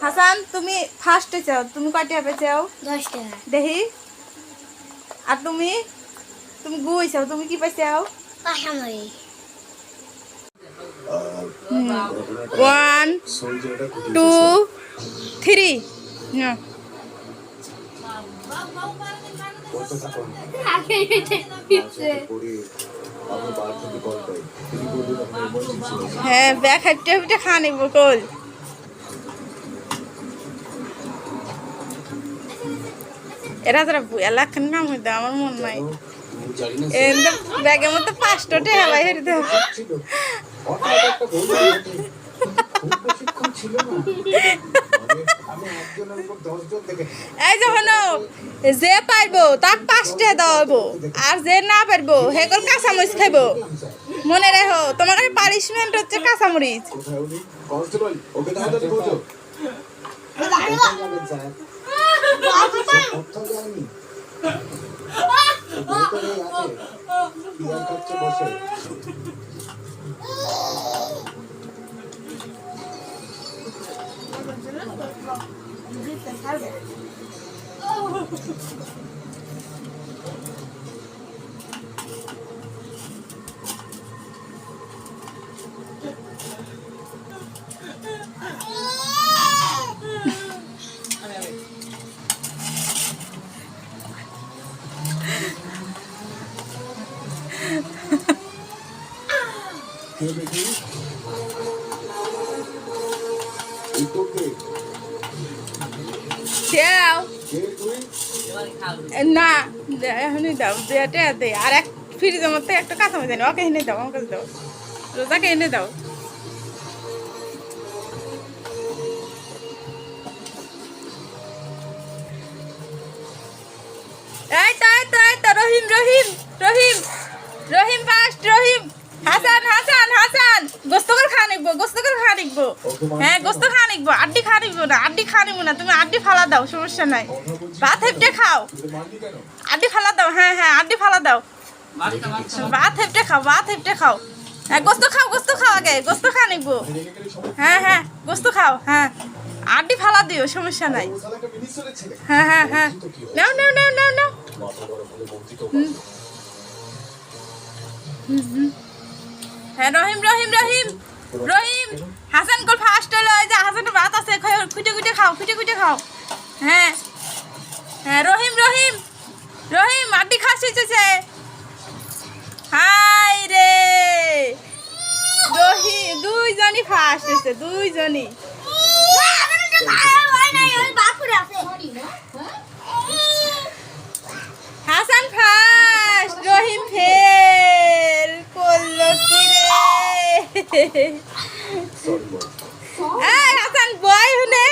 হাসান তুমি ফার্স্টে চাও, তুমি কয়টা হবে চাও? 10 টাকা। দেখি। আর তুমি তুমি গুই চাও, তুমি কি পাইছাও? কাঁচামরিচ। 1 2 3 না হ্যাঁ ব্যাগ হাইটে হাইটে খা নিব কল এরা যারা বুয়ালা খান কাম হইতো আমার মন নাই ব্যাগের মধ্যে 5টা টাকা লাই হেরে দেব এই যখন যে পারবো তাক 5টা দাও আর যে না পারবো হেকল কাঁচামরিচ খাইব মনে রেখো তোমার কাছে পানিশমেন্ট হচ্ছে কাঁচামরিচ না এখনই দাও দে আর এক ফ্রিজের মধ্যে একটা কাঁচামরিচ দেন ওকে এনে দাও আমার কাছে দাও রোজাকে এনে দাও এই তো রহিম রহিম রহিম রহিম ফার্স্ট রহিম হাসান হাসান হাসান গোস্ত করে খা নিকবো হ্যাঁ গোস্ত খা নিকবো আড্ডি খা নিকবো না আড্ডি খা নিবো না তুমি আড্ডি ফালা দাও সমস্যা নাই ভাত হেপটে খাও আড্ডি ফালা দাও হ্যাঁ হ্যাঁ আড্ডি ফালা দাও ভাত হেপটে খাও হ্যাঁ গোস্ত খাও আগে গোস্ত খা নিকবো হ্যাঁ হ্যাঁ গোস্ত খাও হ্যাঁ আড্ডি ফালা দিও সমস্যা নাই হ্যাঁ হ্যাঁ হ্যাঁ নাও নাও নাও নাও নাও হ্যাঁ রহিম রহিম রহিম রহিম হাসান কল ফার্স্ট হলো ওই যে হাসানের ভাত আছে খুঁটে খাও হ্যাঁ হ্যাঁ রহিম রহিম রহিম আড্ডি খাসিছে হাই রে রহিম দুইজনই ফার্স্ট হয়েছে দুইজনই হাসান ফার্স্ট রহিম ফেল করলো কি রে এই হাসান বয় হুনে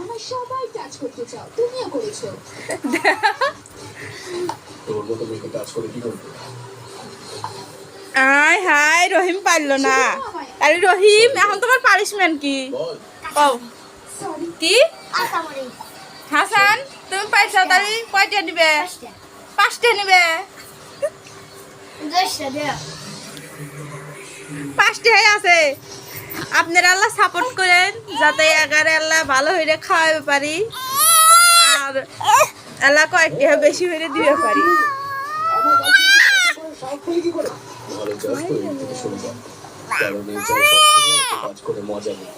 আমরা সবাই টাচ করতে চাও তুমিও করেছো তোর মতো মেয়েকে টাচ করে কি করবে আয় হাই রহিম পারলো না আরে রহিম এখন তোমার পানিশমেন্ট কি ও কি হাসান তুমি পাইছো তাহলে কয়টা দিবে 5টা নিবে 5টাই আছে আপনারা আল্লাহ সাপোর্ট করেন যাতে এগারে আল্লাহ ভালো হইলে খাওয়াবে পারি আর আল্লাহ কয়েকটা বেশি হইলে দিবে পারি মজা নেই